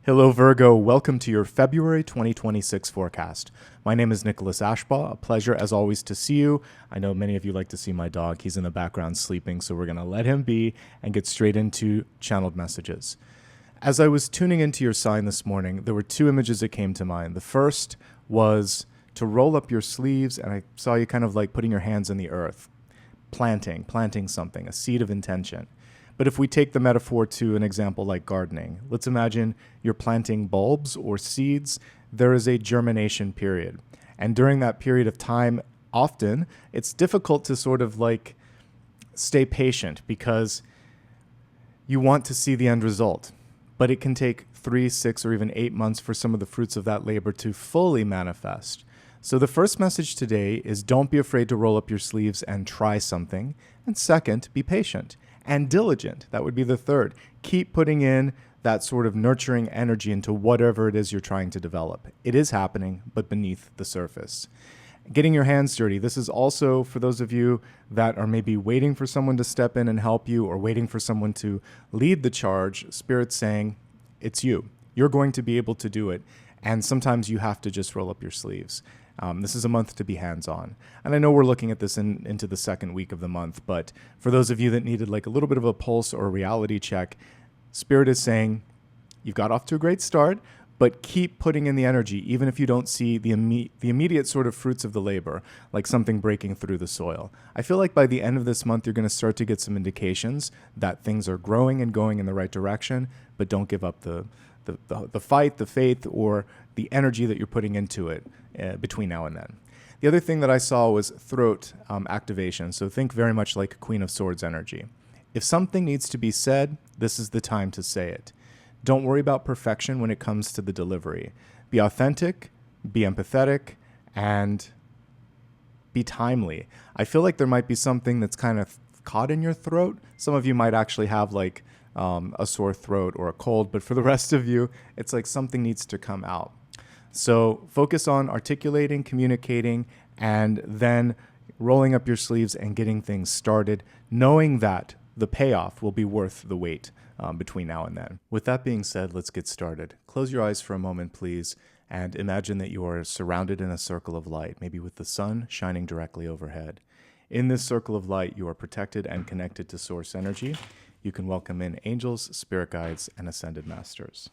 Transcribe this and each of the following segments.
Hello, Virgo. Welcome to your February 2026 forecast. My name is Nicholas Ashbaugh. A pleasure, as always, to see you. I know many of you like to see my dog. He's in the background sleeping, so we're going to let him be and get straight into channeled messages. As I was tuning into your sign this morning, there were two images that came to mind. The first was to roll up your sleeves, and I saw you kind of like putting your hands in the earth, planting something, a seed of intention. But if we take the metaphor to an example like gardening, let's imagine you're planting bulbs or seeds. There is a germination period. And during that period of time, often it's difficult to sort of like stay patient because you want to see the end result. But it can take 3, 6, or even 8 months for some of the fruits of that labor to fully manifest. So the first message today is don't be afraid to roll up your sleeves and try something. And second, be patient and diligent. That would be the third. Keep putting in that sort of nurturing energy into whatever it is you're trying to develop. It is happening, but beneath the surface. Getting your hands dirty. This is also for those of you that are maybe waiting for someone to step in and help you or waiting for someone to lead the charge. Spirit's saying, it's you. You're going to be able to do it. And sometimes you have to just roll up your sleeves. This is a month to be hands-on. And I know we're looking at this into the second week of the month, but for those of you that needed like a little bit of a pulse or a reality check, Spirit is saying, you've got off to a great start, but keep putting in the energy, even if you don't see the immediate sort of fruits of the labor, like something breaking through the soil. I feel like by the end of this month, you're going to start to get some indications that things are growing and going in the right direction, but don't give up the fight, the faith, or the energy that you're putting into it between now and then. The other thing that I saw was throat activation. So think very much like Queen of Swords energy. If something needs to be said, this is the time to say it. Don't worry about perfection when it comes to the delivery. Be authentic, be empathetic, and be timely. I feel like there might be something that's kind of caught in your throat. Some of you might actually have like a sore throat or a cold, but for the rest of you, it's like something needs to come out. So focus on articulating, communicating, and then rolling up your sleeves and getting things started, knowing that the payoff will be worth the wait between now and then. With that being said, let's get started. Close your eyes for a moment, please, and imagine that you are surrounded in a circle of light, maybe with the sun shining directly overhead. In this circle of light, you are protected and connected to source energy. You can welcome in angels, spirit guides, and ascended masters.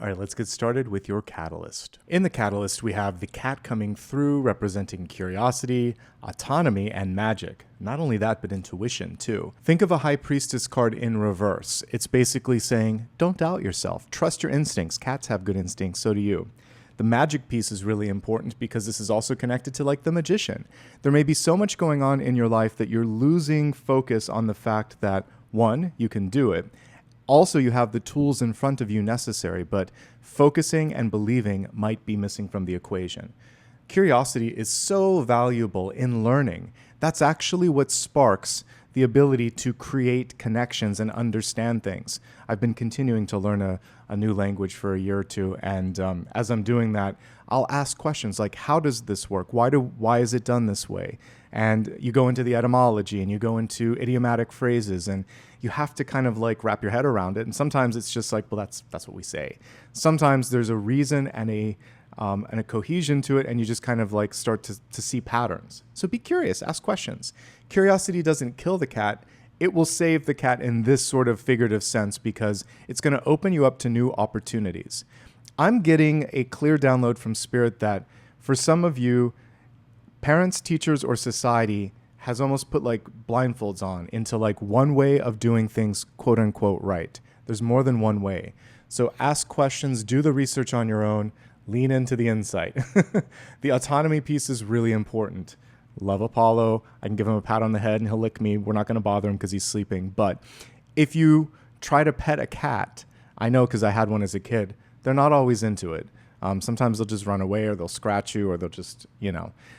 All right, let's get started with your catalyst. In the catalyst, we have the cat coming through, representing curiosity, autonomy, and magic. Not only that, but intuition too. Think of a high priestess card in reverse. It's basically saying, don't doubt yourself. Trust your instincts. Cats have good instincts, so do you. The magic piece is really important because this is also connected to like the magician. There may be so much going on in your life that you're losing focus on the fact that, one, you can do it. Also, you have the tools in front of you necessary, but focusing and believing might be missing from the equation. Curiosity is so valuable in learning. That's actually what sparks the ability to create connections and understand things. I've been continuing to learn a new language for a year or two, and as I'm doing that, I'll ask questions like, how does this work? Why is it done this way? And you go into the etymology and you go into idiomatic phrases, and you have to kind of like wrap your head around it. And sometimes it's just like, well, that's what we say. Sometimes there's a reason and a cohesion to it, and you just kind of like start to see patterns. So be curious, ask questions. Curiosity doesn't kill the cat. It will save the cat in this sort of figurative sense, because it's going to open you up to new opportunities. I'm getting a clear download from Spirit that for some of you, parents, teachers, or society has almost put like blindfolds on into like one way of doing things, quote unquote, right. There's more than one way. So ask questions, do the research on your own, lean into the insight. The autonomy piece is really important. Love Apollo. I can give him a pat on the head and he'll lick me. We're not going to bother him because he's sleeping. But if you try to pet a cat, I know because I had one as a kid, they're not always into it. Sometimes they'll just run away, or they'll scratch you, or they'll just,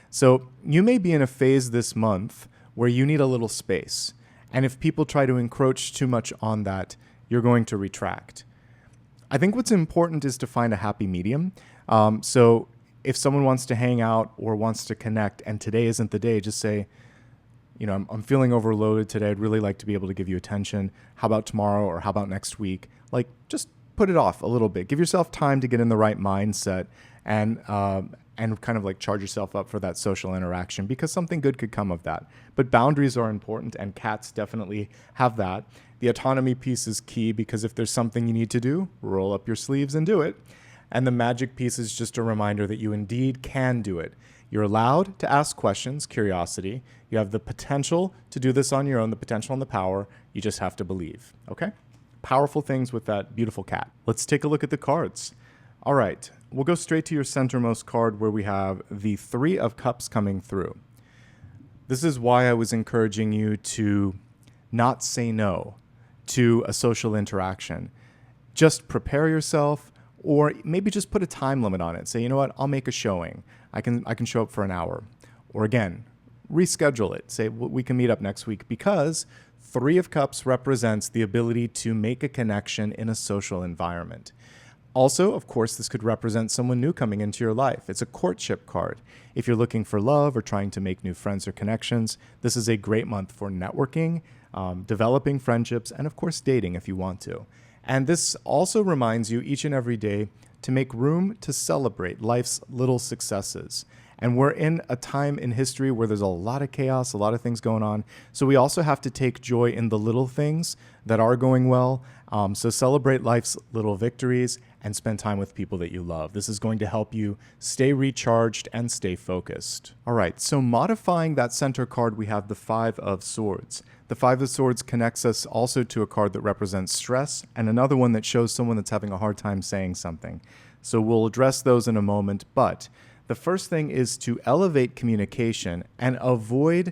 So you may be in a phase this month where you need a little space. And if people try to encroach too much on that, you're going to retract. I think what's important is to find a happy medium. So if someone wants to hang out or wants to connect, and today isn't the day, just say, I'm feeling overloaded today. I'd really like to be able to give you attention. How about tomorrow, or how about next week? Like, just put it off a little bit. Give yourself time to get in the right mindset and kind of like charge yourself up for that social interaction, because something good could come of that. But boundaries are important, and cats definitely have that. The autonomy piece is key, because if there's something you need to do, roll up your sleeves and do it. And the magic piece is just a reminder that you indeed can do it. You're allowed to ask questions, curiosity. You have the potential to do this on your own, the potential and the power. You just have to believe, okay? Powerful things with that beautiful cat. Let's take a look at the cards. All right, we'll go straight to your centermost card, where we have the Three of Cups coming through. This is why I was encouraging you to not say no to a social interaction. Just prepare yourself, or maybe just put a time limit on it. Say, you know what, I'll make a showing. I can show up for an hour. Or again, reschedule it. Say, we can meet up next week, because Three of Cups represents the ability to make a connection in a social environment. Also, of course, this could represent someone new coming into your life. It's a courtship card. If you're looking for love or trying to make new friends or connections, this is a great month for networking, developing friendships, and of course, dating if you want to. And this also reminds you each and every day to make room to celebrate life's little successes. And we're in a time in history where there's a lot of chaos, a lot of things going on. So we also have to take joy in the little things that are going well. So celebrate life's little victories and spend time with people that you love. This is going to help you stay recharged and stay focused. All right, so modifying that center card, we have the Five of Swords. The Five of Swords connects us also to a card that represents stress, and another one that shows someone that's having a hard time saying something. So we'll address those in a moment, but the first thing is to elevate communication and avoid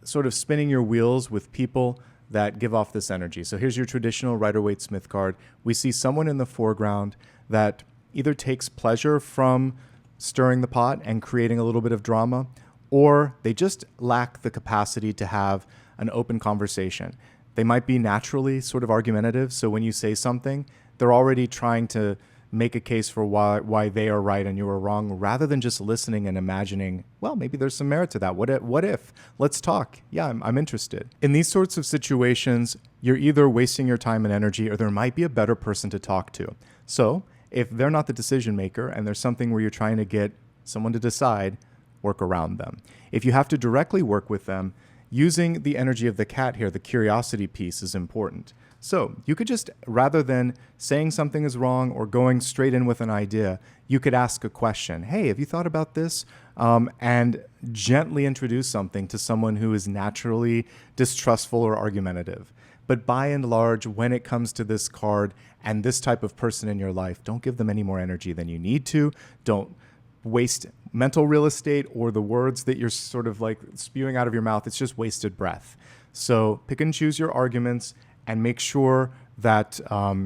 sort of spinning your wheels with people that give off this energy. So here's your traditional Rider-Waite-Smith card. We see someone in the foreground that either takes pleasure from stirring the pot and creating a little bit of drama, or they just lack the capacity to have an open conversation. They might be naturally sort of argumentative, so when you say something, they're already trying to make a case for why they are right and you are wrong, rather than just listening and imagining, well, maybe there's some merit to that. What if? Let's talk. Yeah, I'm interested. In these sorts of situations, you're either wasting your time and energy, or there might be a better person to talk to. So if they're not the decision maker and there's something where you're trying to get someone to decide, work around them. If you have to directly work with them, using the energy of the cat here, the curiosity piece is important. So you could just, rather than saying something is wrong or going straight in with an idea, you could ask a question. Hey, have you thought about this? And gently introduce something to someone who is naturally distrustful or argumentative. But by and large, when it comes to this card and this type of person in your life, don't give them any more energy than you need to. Don't waste mental real estate or the words that you're sort of like spewing out of your mouth. It's just wasted breath. So pick and choose your arguments and make sure that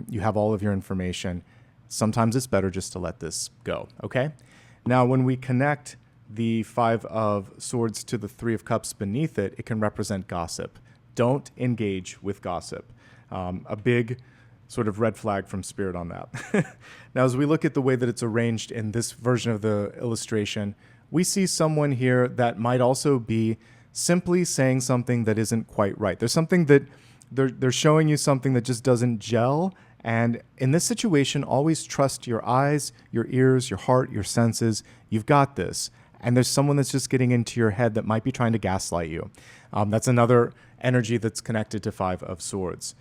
you have all of your information. Sometimes it's better just to let this go, okay? Now, when we connect the Five of Swords to the Three of Cups beneath it, it can represent gossip. don't engage with gossip. A big sort of red flag from Spirit on that. Now, as we look at the way that it's arranged in this version of the illustration, we see someone here that might also be simply saying something that isn't quite right. There's something that they're showing you something that just doesn't gel. And in this situation, always trust your eyes, your ears, your heart, your senses. You've got this. And there's someone that's just getting into your head that might be trying to gaslight you. That's another energy that's connected to Five of Swords.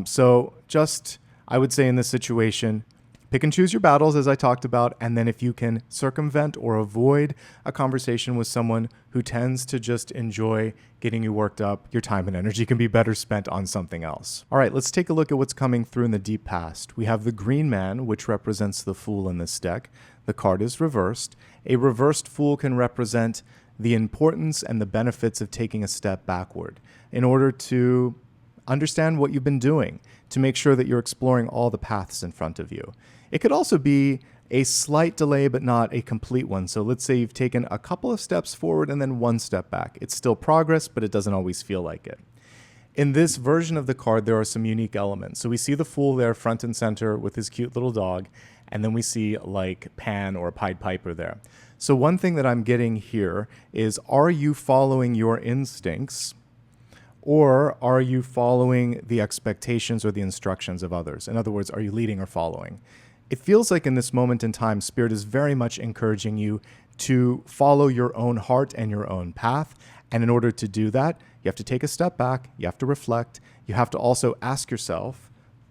So just, I would say in this situation, pick and choose your battles, as I talked about, and then if you can circumvent or avoid a conversation with someone who tends to just enjoy getting you worked up, your time and energy can be better spent on something else. All right, let's take a look at what's coming through in the deep past. We have the Green Man, which represents the Fool in this deck. The card is reversed. A reversed Fool can represent the importance and the benefits of taking a step backward in order to understand what you've been doing, to make sure that you're exploring all the paths in front of you. It could also be a slight delay, but not a complete one. So let's say you've taken a couple of steps forward and then one step back. It's still progress, but it doesn't always feel like it. In this version of the card, there are some unique elements. So we see the Fool there front and center with his cute little dog, and then we see like Pan or Pied Piper there. So one thing that I'm getting here is, are you following your instincts, or are you following the expectations or the instructions of others? In other words, are you leading or following? It feels like in this moment in time, Spirit is very much encouraging you to follow your own heart and your own path. And in order to do that, you have to take a step back, you have to reflect, you have to also ask yourself,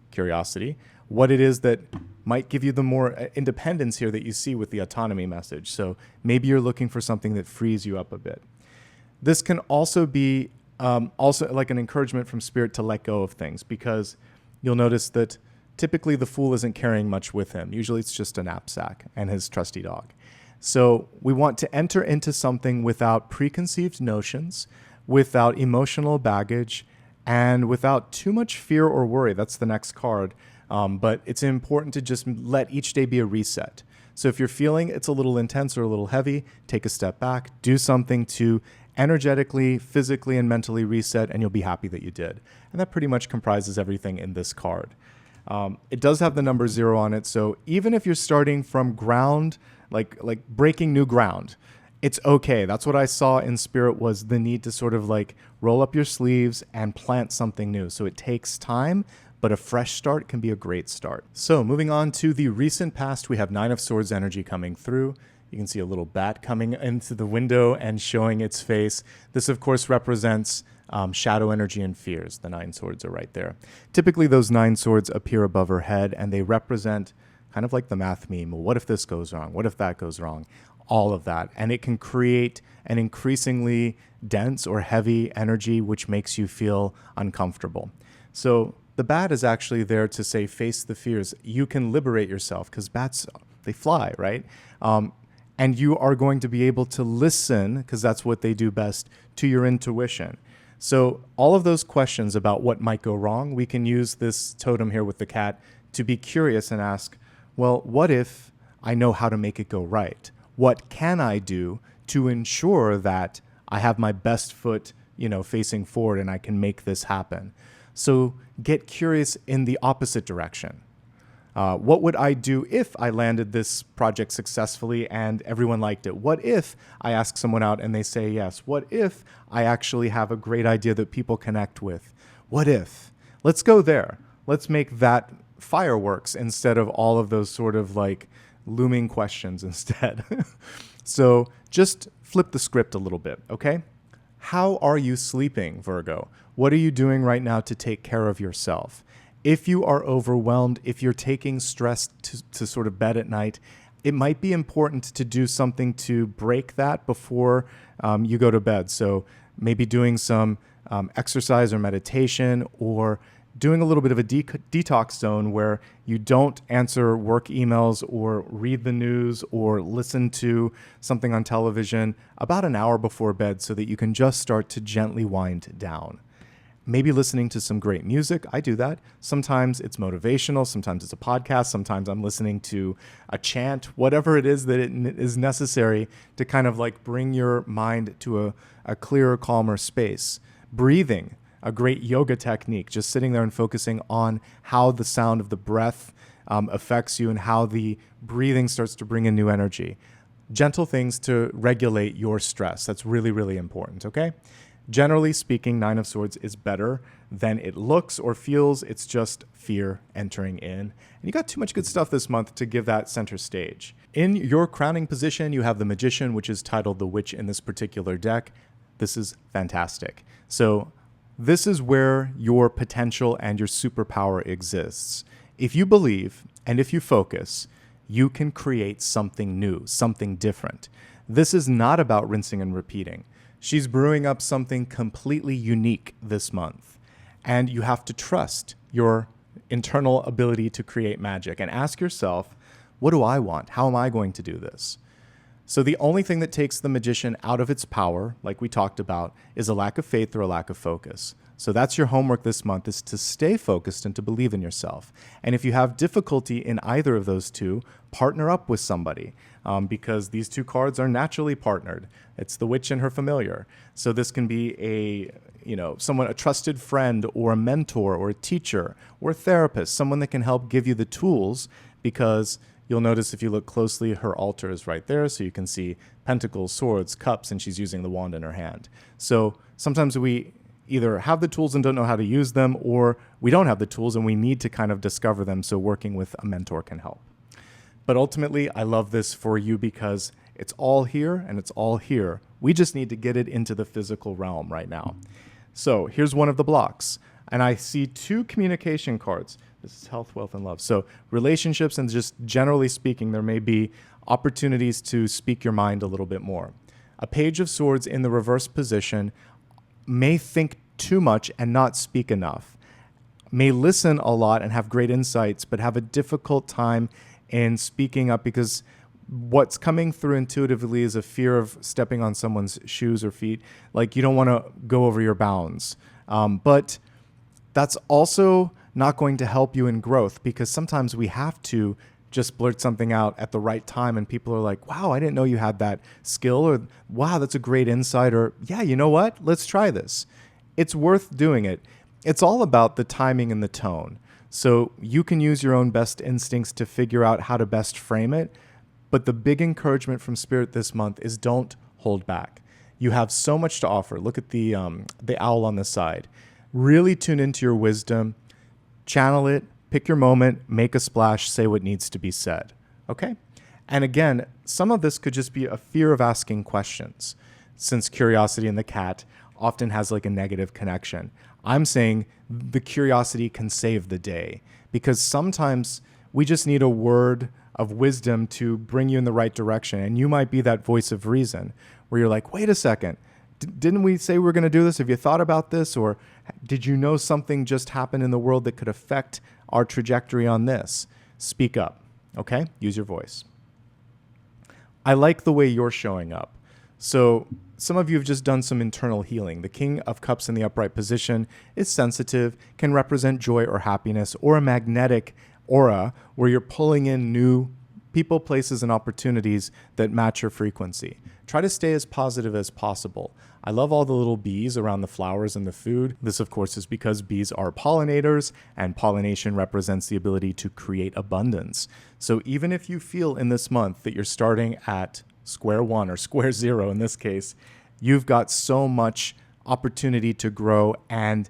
curiosity, what it is that might give you the more independence here that you see with the autonomy message. So maybe you're looking for something that frees you up a bit. This can also be also like an encouragement from Spirit to let go of things, because you'll notice that typically the Fool isn't carrying much with him. Usually it's just a knapsack and his trusty dog. So we want to enter into something without preconceived notions, without emotional baggage, and without too much fear or worry. That's the next card. But it's important to just let each day be a reset. So if you're feeling it's a little intense or a little heavy, take a step back, do something to energetically, physically, and mentally reset, and you'll be happy that you did. And that pretty much comprises everything in this card. It does have the number 0 on it, so even if you're starting from ground, like breaking new ground, it's okay. That's what I saw in Spirit, was the need to sort of like roll up your sleeves and plant something new. So it takes time, but a fresh start can be a great start. So moving on to the recent past, we have 9 of Swords energy coming through. You can see a little bat coming into the window and showing its face. This, of course, represents shadow energy and fears. The 9 swords are right there. Typically, those 9 swords appear above her head, and they represent kind of like the math meme. Well, what if this goes wrong? What if that goes wrong? All of that. And it can create an increasingly dense or heavy energy, which makes you feel uncomfortable. So the bat is actually there to say, face the fears. You can liberate yourself, because bats, they fly, right? And you are going to be able to listen, because that's what they do best, to your intuition. So all of those questions about what might go wrong, we can use this totem here with the cat to be curious and ask, well, what if I know how to make it go right? What can I do to ensure that I have my best foot, facing forward, and I can make this happen? So get curious in the opposite direction. What would I do if I landed this project successfully and everyone liked it? What if I ask someone out and they say yes? What if I actually have a great idea that people connect with? What if? Let's go there. Let's make that fireworks instead of all of those sort of like looming questions instead. So just flip the script a little bit, okay? How are you sleeping, Virgo? What are you doing right now to take care of yourself? If you are overwhelmed, if you're taking stress to sort of bed at night, it might be important to do something to break that before you go to bed. So maybe doing some exercise or meditation, or doing a little bit of a detox zone where you don't answer work emails or read the news or listen to something on television about an hour before bed, so that you can just start to gently wind down. Maybe listening to some great music. I do that. Sometimes it's motivational. Sometimes it's a podcast. Sometimes I'm listening to a chant, whatever it is that it is necessary to kind of like bring your mind to a clearer, calmer space. Breathing. a great yoga technique, just sitting there and focusing on how the sound of the breath affects you and how the breathing starts to bring in new energy. Gentle things to regulate your stress. That's really, really important, okay? Generally speaking, Nine of Swords is better than it looks or feels. It's just fear entering in. And you got too much good stuff this month to give that center stage. In your crowning position, you have the Magician, which is titled the Witch in this particular deck. This is fantastic. So this is where your potential and your superpower exists. If you believe and if you focus, you can create something new, something different. This is not about rinsing and repeating. She's brewing up something completely unique this month. And you have to trust your internal ability to create magic and ask yourself, what do I want? How am I going to do this? So the only thing that takes the Magician out of its power, like we talked about, is a lack of faith or a lack of focus. So that's your homework this month, is to stay focused and to believe in yourself. And if you have difficulty in either of those two, partner up with somebody, because these two cards are naturally partnered. It's the Witch and her familiar. So this can be a trusted friend or a mentor or a teacher or a therapist, someone that can help give you the tools, because you'll notice if you look closely, her altar is right there. So you can see pentacles, swords, cups, and she's using the wand in her hand. So sometimes we either have the tools and don't know how to use them, or we don't have the tools and we need to kind of discover them. So working with a mentor can help. But ultimately, I love this for you because it's all here and it's all here. We just need to get it into the physical realm right now. So here's one of the blocks. And I see two communication cards. This is health, wealth, and love. So relationships, and just generally speaking, there may be opportunities to speak your mind a little bit more. A Page of Swords in the reverse position may think too much and not speak enough, may listen a lot and have great insights, but have a difficult time in speaking up, because what's coming through intuitively is a fear of stepping on someone's shoes or feet. Like, you don't want to go over your bounds. But that's also not going to help you in growth, because sometimes we have to just blurt something out at the right time and people are like, wow, I didn't know you had that skill, or wow, that's a great insight, or yeah, you know what? Let's try this. It's worth doing it. It's all about the timing and the tone. So you can use your own best instincts to figure out how to best frame it. But the big encouragement from Spirit this month is don't hold back. You have so much to offer. Look at the owl on the side. Really tune into your wisdom, channel it, pick your moment, make a splash, say what needs to be said. Okay? And again, some of this could just be a fear of asking questions, since curiosity in the cat often has like a negative connection. I'm saying the curiosity can save the day, because sometimes we just need a word of wisdom to bring you in the right direction. And you might be that voice of reason where you're like, wait a second, didn't we say we were going to do this? Have you thought about this? Or did you know something just happened in the world that could affect our trajectory on this? Speak up, okay? Use your voice. I like the way you're showing up. So some of you have just done some internal healing. The King of Cups in the upright position is sensitive, can represent joy or happiness, or a magnetic aura where you're pulling in new people, places, and opportunities that match your frequency. Try to stay as positive as possible. I love all the little bees around the flowers and the food. This, of course, is because bees are pollinators, and pollination represents the ability to create abundance. So even if you feel in this month that you're starting at square one, or square zero in this case, you've got so much opportunity to grow, and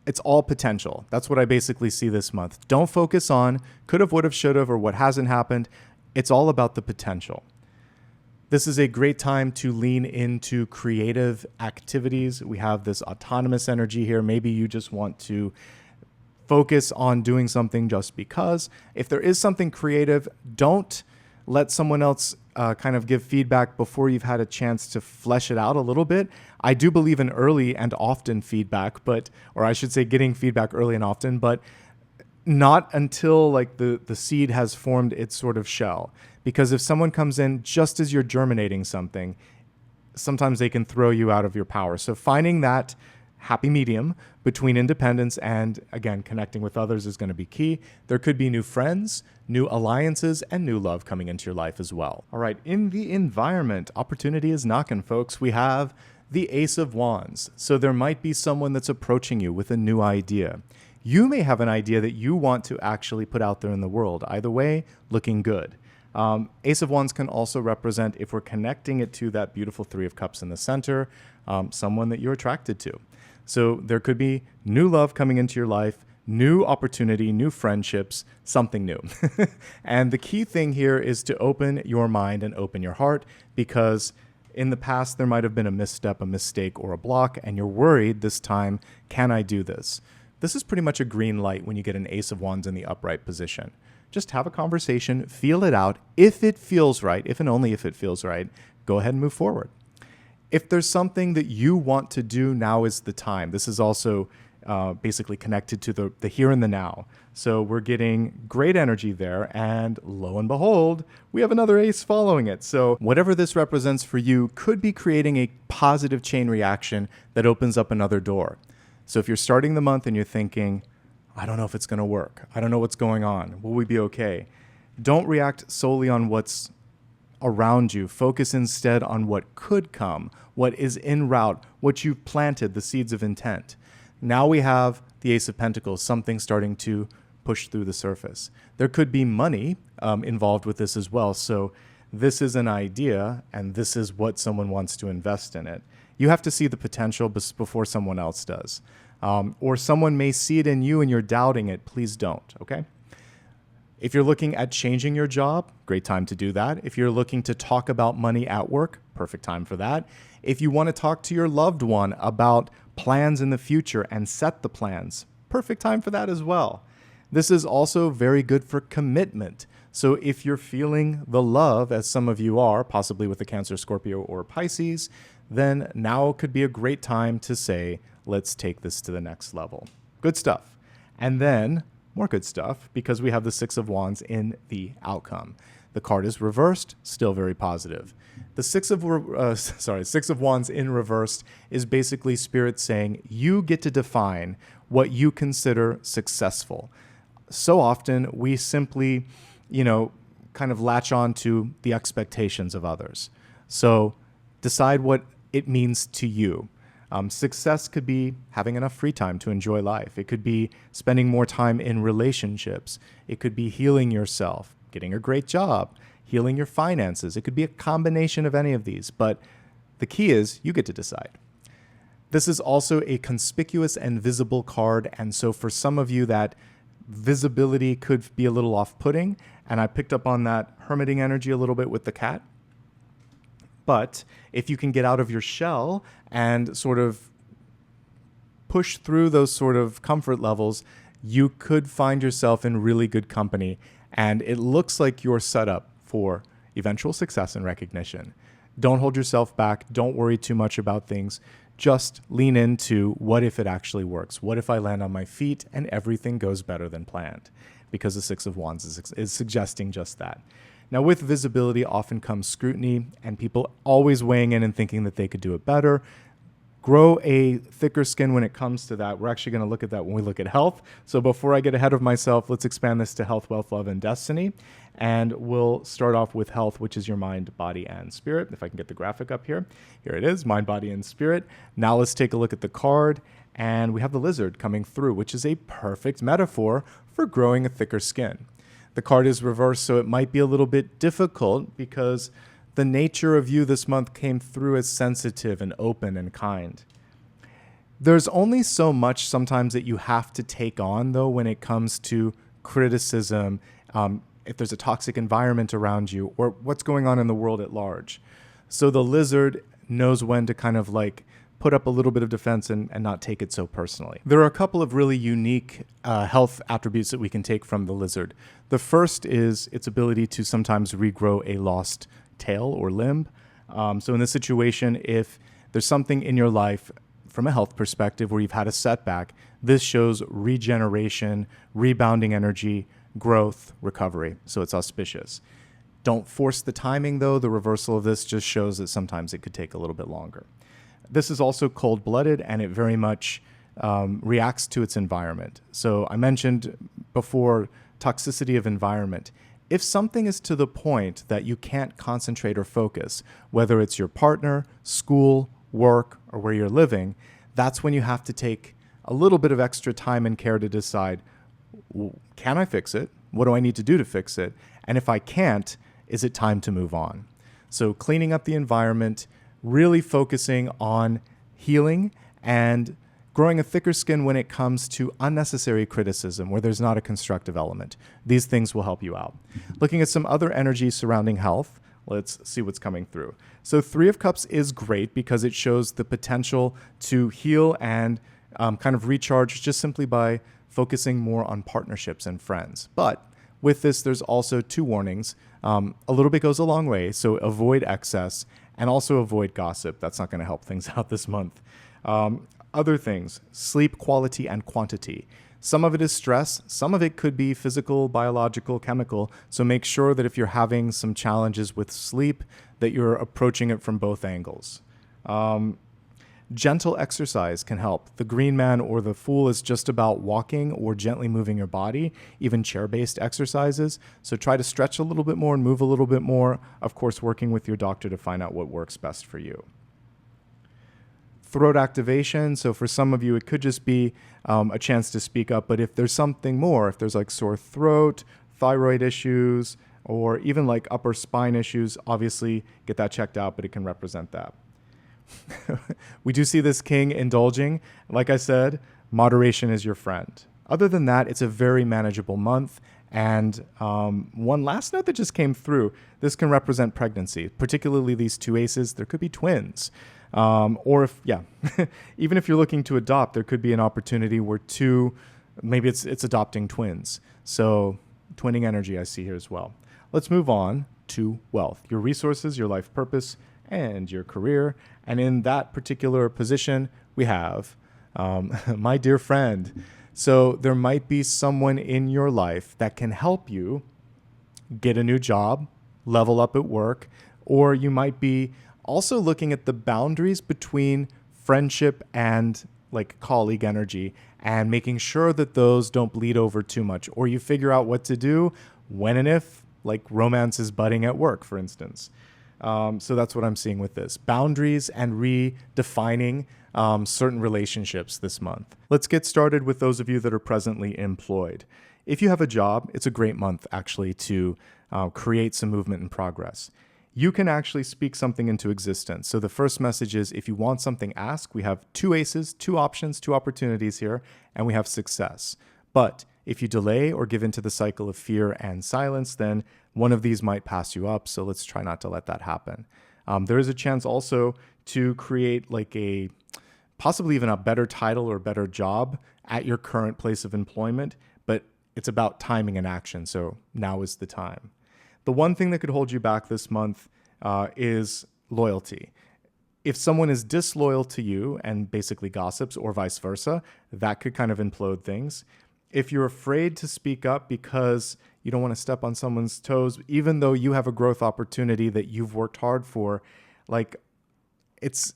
it's all potential. That's what I basically see this month. Don't focus on could have, would have, should have, or what hasn't happened. It's all about the potential. This is a great time to lean into creative activities. We have this autonomous energy here. Maybe you just want to focus on doing something just because. If there is something creative, don't let someone else kind of give feedback before you've had a chance to flesh it out a little bit. I do believe in early and often feedback, or I should say getting feedback early and often, but not until like the seed has formed its sort of shell. Because if someone comes in just as you're germinating something, sometimes they can throw you out of your power. So finding that happy medium between independence and, again, connecting with others is going to be key. There could be new friends, new alliances, and new love coming into your life as well. All right, in the environment, opportunity is knocking, folks. We have the Ace of Wands. So there might be someone that's approaching you with a new idea. You may have an idea that you want to actually put out there in the world. Either way, looking good. Ace of Wands can also represent, if we're connecting it to that beautiful Three of Cups in the center, someone that you're attracted to. So there could be new love coming into your life, new opportunity, new friendships, something new. And the key thing here is to open your mind and open your heart, because in the past there might have been a misstep, a mistake, or a block, and you're worried this time, can I do this? This is pretty much a green light when you get an Ace of Wands in the upright position. Just have a conversation, feel it out. If it feels right, if and only if it feels right, go ahead and move forward. If there's something that you want to do, now is the time. This is also basically connected to the here and the now. So we're getting great energy there, and lo and behold, we have another ace following it. So whatever this represents for you could be creating a positive chain reaction that opens up another door. So if you're starting the month and you're thinking, I don't know if it's going to work, I don't know what's going on, will we be okay? Don't react solely on what's around you. Focus instead on what could come, what is en route, what you've planted, the seeds of intent. Now we have the Ace of Pentacles, something starting to push through the surface. There could be money involved with this as well. So this is an idea, and this is what someone wants to invest in it. You have to see the potential before someone else does. Or someone may see it in you and you're doubting it. Please don't, okay? If you're looking at changing your job, great time to do that. If you're looking to talk about money at work, perfect time for that. If you want to talk to your loved one about plans in the future and set the plans, perfect time for that as well. This is also very good for commitment. So if you're feeling the love, as some of you are, possibly with the Cancer, Scorpio, or Pisces, then now could be a great time to say, let's take this to the next level. Good stuff. And then more good stuff, because we have the Six of Wands in the outcome. The card is reversed, still very positive. The Six of Wands in reversed is basically Spirit saying you get to define what you consider successful. So often we simply, kind of latch on to the expectations of others. So decide what it means to you. Success could be having enough free time to enjoy life. It could be spending more time in relationships. It could be healing yourself, getting a great job, healing your finances. It could be a combination of any of these, but the key is you get to decide. This is also a conspicuous and visible card, and so for some of you that visibility could be a little off-putting, and I picked up on that hermiting energy a little bit with the cat. But if you can get out of your shell and sort of push through those sort of comfort levels, you could find yourself in really good company. And it looks like you're set up for eventual success and recognition. Don't hold yourself back. Don't worry too much about things. Just lean into what if it actually works? What if I land on my feet and everything goes better than planned? Because the Six of Wands is suggesting just that. Now, with visibility often comes scrutiny, and people always weighing in and thinking that they could do it better. Grow a thicker skin when it comes to that. We're actually going to look at that when we look at health. So before I get ahead of myself, let's expand this to health, wealth, love, and destiny. And we'll start off with health, which is your mind, body, and spirit. If I can get the graphic up here. Here it is, mind, body, and spirit. Now let's take a look at the card. And we have the lizard coming through, which is a perfect metaphor for growing a thicker skin. The card is reversed, so it might be a little bit difficult because the nature of you this month came through as sensitive and open and kind. There's only so much sometimes that you have to take on, though, when it comes to criticism, if there's a toxic environment around you, or what's going on in the world at large. So the lizard knows when to kind of put up a little bit of defense and not take it so personally. There are a couple of really unique health attributes that we can take from the lizard. The first is its ability to sometimes regrow a lost tail or limb. So in this situation, if there's something in your life from a health perspective where you've had a setback, this shows regeneration, rebounding energy, growth, recovery. So it's auspicious. Don't force the timing, though. The reversal of this just shows that sometimes it could take a little bit longer. This is also cold-blooded, and it very much reacts to its environment. So I mentioned before toxicity of environment. If something is to the point that you can't concentrate or focus, whether it's your partner, school, work, or where you're living, that's when you have to take a little bit of extra time and care to decide, can I fix it? What do I need to do to fix it? And if I can't, is it time to move on? So cleaning up the environment, really focusing on healing and growing a thicker skin when it comes to unnecessary criticism where there's not a constructive element. These things will help you out. Looking at some other energy surrounding health, let's see what's coming through. So 3 of Cups is great because it shows the potential to heal and kind of recharge just simply by focusing more on partnerships and friends. But with this, there's also 2 warnings. A little bit goes a long way, so avoid excess and also avoid gossip. That's not going to help things out this month. Other things, sleep quality and quantity. Some of it is stress. Some of it could be physical, biological, chemical. So make sure that if you're having some challenges with sleep, that you're approaching it from both angles. Gentle exercise can help. The Green Man or the Fool is just about walking or gently moving your body, even chair-based exercises. So try to stretch a little bit more and move a little bit more. Of course, working with your doctor to find out what works best for you. Throat activation. So for some of you, it could just be a chance to speak up. But if there's something more, if there's like sore throat, thyroid issues, or even like upper spine issues, obviously get that checked out, but it can represent that. We do see this King indulging. Like I said, moderation is your friend. Other than that, it's a very manageable month. And one last note that just came through, this can represent pregnancy, particularly these 2 aces. There could be twins. Or if, even if you're looking to adopt, there could be an opportunity where maybe it's adopting twins. So twinning energy I see here as well. Let's move on to wealth, your resources, your life purpose, and your career. And in that particular position, we have my dear friend. So there might be someone in your life that can help you get a new job, level up at work, or you might be also looking at the boundaries between friendship and like colleague energy and making sure that those don't bleed over too much, or you figure out what to do when and if like romance is budding at work, for instance. So that's what I'm seeing with this. Boundaries and redefining certain relationships this month. Let's get started with those of you that are presently employed. If you have a job, it's a great month actually to create some movement and progress. You can actually speak something into existence. So the first message is, if you want something, ask. We have 2 aces, 2 options, 2 opportunities here, and we have success. But if you delay or give into the cycle of fear and silence, then one of these might pass you up. So let's try not to let that happen. There is a chance also to create like possibly even a better title or better job at your current place of employment, but it's about timing and action. So now is the time. The one thing that could hold you back this month is loyalty. If someone is disloyal to you and basically gossips, or vice versa, that could kind of implode things. If you're afraid to speak up because you don't want to step on someone's toes, even though you have a growth opportunity that you've worked hard for, like it's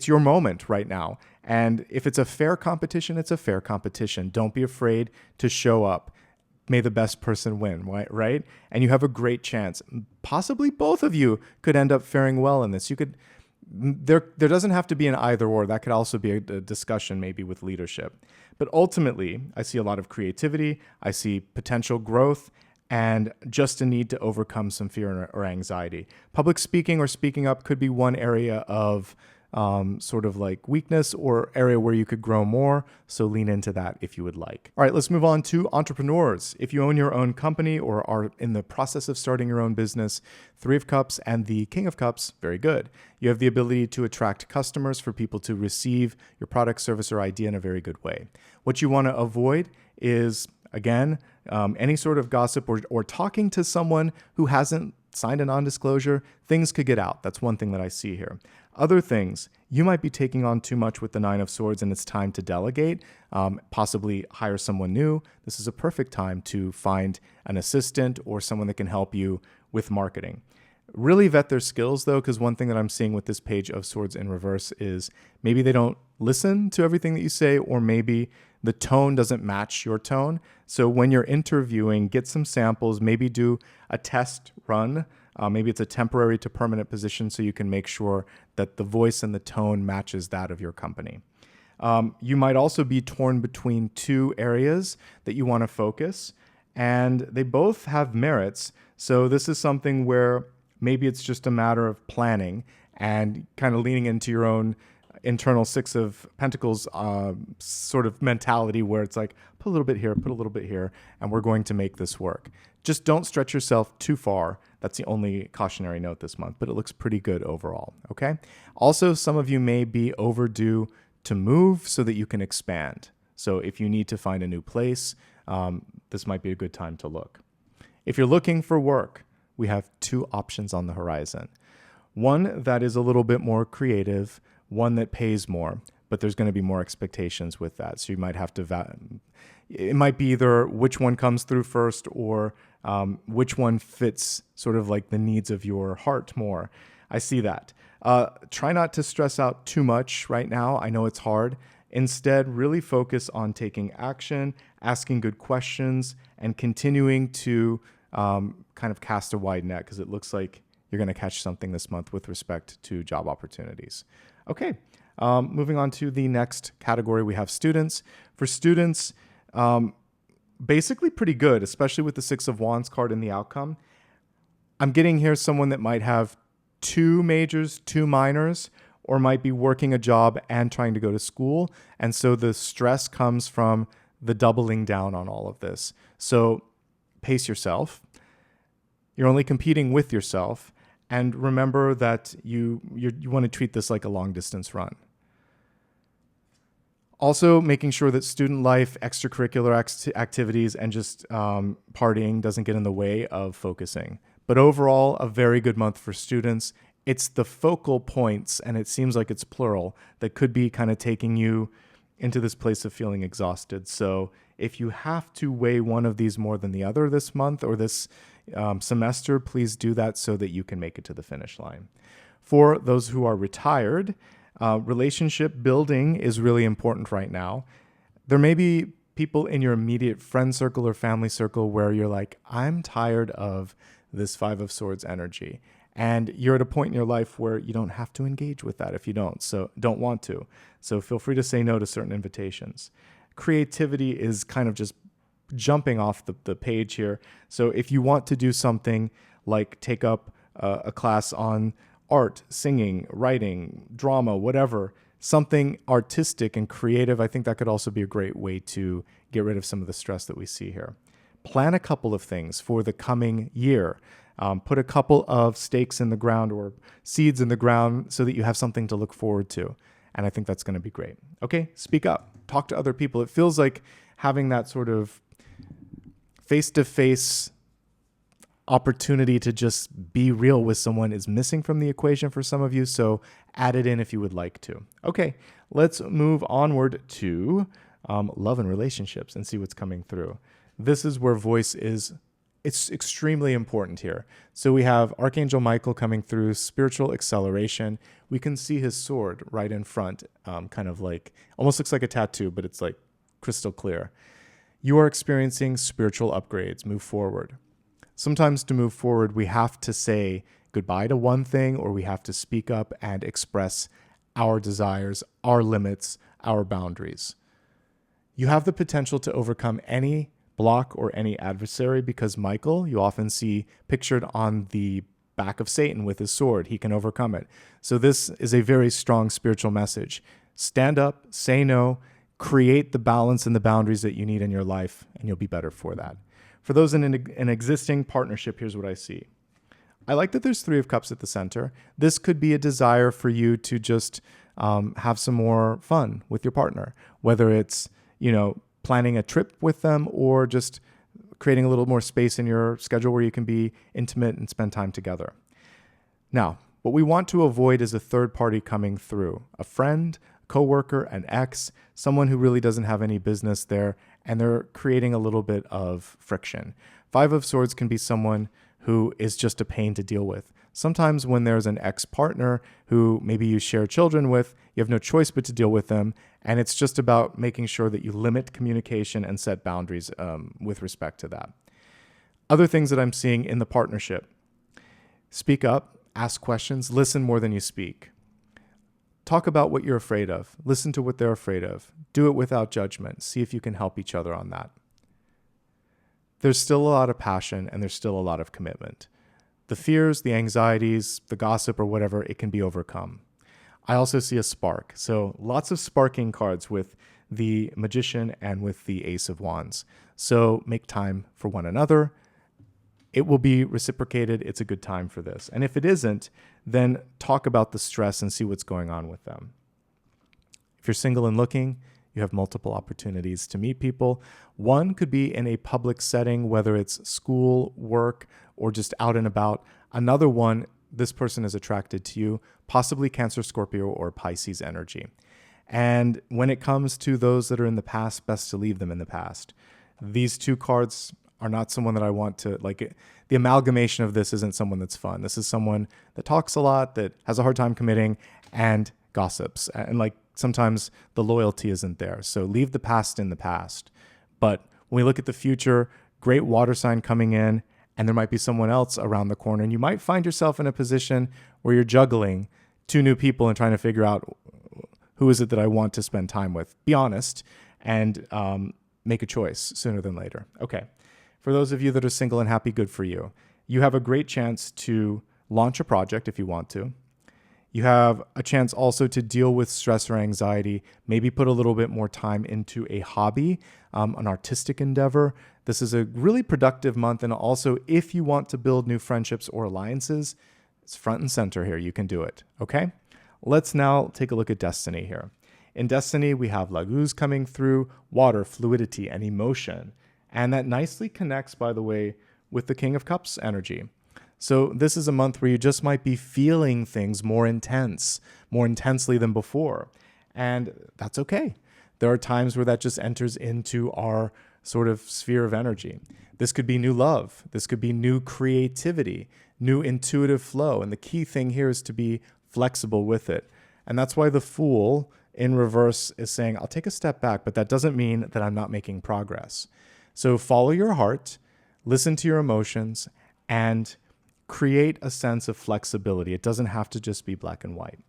your moment right now. And if it's a fair competition, it's a fair competition. Don't be afraid to show up. May the best person win, right? And you have a great chance. Possibly both of you could end up faring well in this. There doesn't have to be an either or. That could also be a discussion maybe with leadership. But ultimately, I see a lot of creativity. I see potential growth and just a need to overcome some fear or anxiety. Public speaking or speaking up could be one area of sort of like weakness or area where you could grow more. So lean into that if you would like. All right, let's move on to entrepreneurs. If you own your own company or are in the process of starting your own business, 3 of Cups and the King of Cups, very good. You have the ability to attract customers for people to receive your product, service, or idea in a very good way. What you want to avoid is, again, any sort of gossip or talking to someone who hasn't signed a non-disclosure. Things could get out. That's one thing that I see here. Other things, you might be taking on too much with the 9 of Swords and it's time to delegate, possibly hire someone new. This is a perfect time to find an assistant or someone that can help you with marketing. Really vet their skills though, because one thing that I'm seeing with this Page of Swords in reverse is maybe they don't listen to everything that you say, or maybe the tone doesn't match your tone. So when you're interviewing, get some samples, maybe do a test run. Maybe it's a temporary to permanent position so you can make sure that the voice and the tone matches that of your company. You might also be torn between two areas that you want to focus, and they both have merits. So this is something where maybe it's just a matter of planning and kind of leaning into your own internal Six of Pentacles sort of mentality where it's like, put a little bit here, put a little bit here, and we're going to make this work. Just don't stretch yourself too far. That's the only cautionary note this month, but it looks pretty good overall, okay? Also, some of you may be overdue to move so that you can expand. So if you need to find a new place, this might be a good time to look. If you're looking for work, we have two options on the horizon. One that is a little bit more creative, one that pays more, but there's going to be more expectations with that. So you might have to, it might be either which one comes through first or which one fits sort of like the needs of your heart more. I see that. Try not to stress out too much right now. I know it's hard. Instead, really focus on taking action, asking good questions, and continuing to kind of cast a wide net, because it looks like you're going to catch something this month with respect to job opportunities. Okay, moving on to the next category, we have students. For students, basically pretty good, especially with the Six of Wands card in the outcome. I'm getting here someone that might have 2 majors, 2 minors, or might be working a job and trying to go to school. And so the stress comes from the doubling down on all of this. So pace yourself. You're only competing with yourself. And remember that you want to treat this like a long distance run. Also, making sure that student life, extracurricular activities, and just partying doesn't get in the way of focusing. But overall, a very good month for students. It's the focal points, and it seems like it's plural, that could be kind of taking you into this place of feeling exhausted. So if you have to weigh one of these more than the other this month or this semester, please do that so that you can make it to the finish line. For those who are retired, relationship building is really important right now. There may be people in your immediate friend circle or family circle where you're like, I'm tired of this Five of Swords energy. And you're at a point in your life where you don't have to engage with that if you don't want to. So feel free to say no to certain invitations. Creativity is kind of just jumping off the page here. So if you want to do something like take up a class on art, singing, writing, drama, whatever, something artistic and creative, I think that could also be a great way to get rid of some of the stress that we see here. Plan a couple of things for the coming year. Put a couple of stakes in the ground or seeds in the ground so that you have something to look forward to. And I think that's going to be great. Okay, speak up. Talk to other people. It feels like having that sort of face-to-face opportunity to just be real with someone is missing from the equation for some of you, so add it in if you would like to. Okay, let's move onward to love and relationships and see what's coming through. This is where voice is, it's extremely important here. So we have Archangel Michael coming through, spiritual acceleration. We can see his sword right in front, kind of like, almost looks like a tattoo, but it's like crystal clear. You are experiencing spiritual upgrades. Move forward. Sometimes to move forward, we have to say goodbye to one thing, or we have to speak up and express our desires, our limits, our boundaries. You have the potential to overcome any block or any adversary because Michael, you often see pictured on the back of Satan with his sword. He can overcome it. So this is a very strong spiritual message. Stand up, say no, create the balance and the boundaries that you need in your life, and you'll be better for that. For those in an existing partnership, here's what I see. I like that there's 3 of Cups at the center. This could be a desire for you to just have some more fun with your partner, whether it's, planning a trip with them or just creating a little more space in your schedule where you can be intimate and spend time together. Now, what we want to avoid is a third party coming through, a friend, coworker, an ex, someone who really doesn't have any business there, and they're creating a little bit of friction. 5 of Swords can be someone who is just a pain to deal with. Sometimes when there's an ex-partner who maybe you share children with, you have no choice but to deal with them. And it's just about making sure that you limit communication and set boundaries with respect to that. Other things that I'm seeing in the partnership: speak up, ask questions, listen more than you speak. Talk about what you're afraid of. Listen to what they're afraid of. Do it without judgment. See if you can help each other on that. There's still a lot of passion and there's still a lot of commitment. The fears, the anxieties, the gossip or whatever, it can be overcome. I also see a spark. So lots of sparking cards with the Magician and with the Ace of Wands. So make time for one another. It will be reciprocated. It's a good time for this. And if it isn't, then talk about the stress and see what's going on with them. If you're single and looking, you have multiple opportunities to meet people. One could be in a public setting, whether it's school, work, or just out and about. Another one, this person is attracted to you, possibly Cancer, Scorpio, or Pisces energy. And when it comes to those that are in the past, best to leave them in the past. These two cards are not someone that I want to, like, the amalgamation of this isn't someone that's fun. This is someone that talks a lot, that has a hard time committing, and gossips. And like sometimes the loyalty isn't there. So leave the past in the past. But when we look at the future, great water sign coming in, and there might be someone else around the corner. And you might find yourself in a position where you're juggling two new people and trying to figure out who is it that I want to spend time with. Be honest and make a choice sooner than later. Okay. For those of you that are single and happy, good for you. You have a great chance to launch a project if you want to. You have a chance also to deal with stress or anxiety, maybe put a little bit more time into a hobby, an artistic endeavor. This is a really productive month. And also, if you want to build new friendships or alliances, it's front and center here. You can do it. Okay? Let's now take a look at destiny here. In destiny, we have Laguz coming through, water, fluidity, and emotion. And that nicely connects, by the way, with the King of Cups energy. So this is a month where you just might be feeling things more intensely than before. And that's okay. There are times where that just enters into our sort of sphere of energy. This could be new love. This could be new creativity, new intuitive flow. And the key thing here is to be flexible with it. And that's why the Fool in reverse is saying, I'll take a step back, but that doesn't mean that I'm not making progress. So follow your heart, listen to your emotions, and create a sense of flexibility. It doesn't have to just be black and white.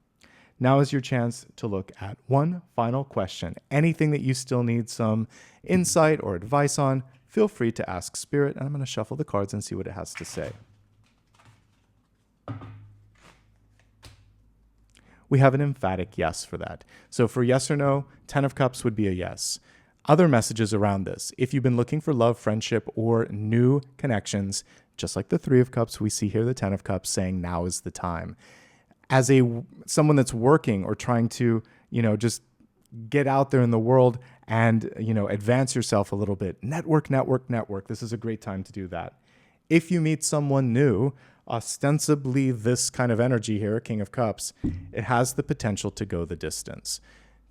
Now is your chance to look at one final question. Anything that you still need some insight or advice on, feel free to ask Spirit, and I'm going to shuffle the cards and see what it has to say. We have an emphatic yes for that. So for yes or no, 10 of Cups would be a yes. Other messages around this: if you've been looking for love, friendship, or new connections, just like the 3 of Cups, we see here the 10 of Cups saying now is the time. As someone that's working or trying to, just get out there in the world and, advance yourself a little bit, network. This is a great time to do that. If you meet someone new, ostensibly this kind of energy here, King of Cups, it has the potential to go the distance.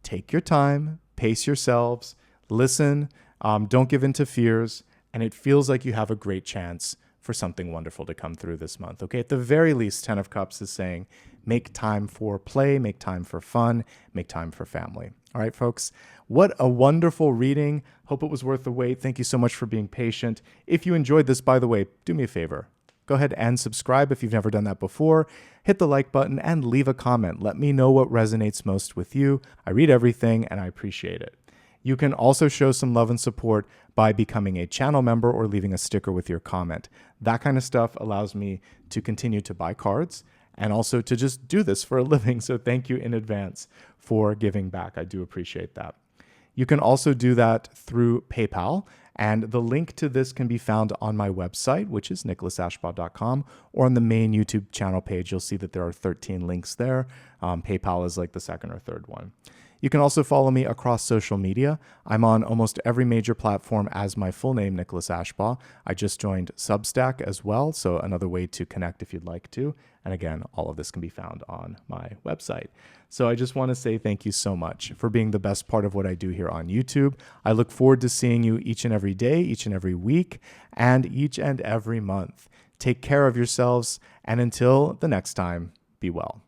Take your time, pace yourselves, listen, don't give in to fears, and it feels like you have a great chance for something wonderful to come through this month. Okay, at the very least, 10 of Cups is saying, make time for play, make time for fun, make time for family. All right, folks, what a wonderful reading. Hope it was worth the wait. Thank you so much for being patient. If you enjoyed this, by the way, do me a favor. Go ahead and subscribe if you've never done that before. Hit the like button and leave a comment. Let me know what resonates most with you. I read everything and I appreciate it. You can also show some love and support by becoming a channel member or leaving a sticker with your comment. That kind of stuff allows me to continue to buy cards and also to just do this for a living. So thank you in advance for giving back. I do appreciate that. You can also do that through PayPal, and the link to this can be found on my website, which is nicholasashbaugh.com, or on the main YouTube channel page. You'll see that there are 13 links there. PayPal is like the second or third one. You can also follow me across social media. I'm on almost every major platform as my full name, Nicholas Ashbaugh. I just joined Substack as well, so another way to connect if you'd like to. And again, all of this can be found on my website. So I just want to say thank you so much for being the best part of what I do here on YouTube. I look forward to seeing you each and every day, each and every week, and each and every month. Take care of yourselves, and until the next time, be well.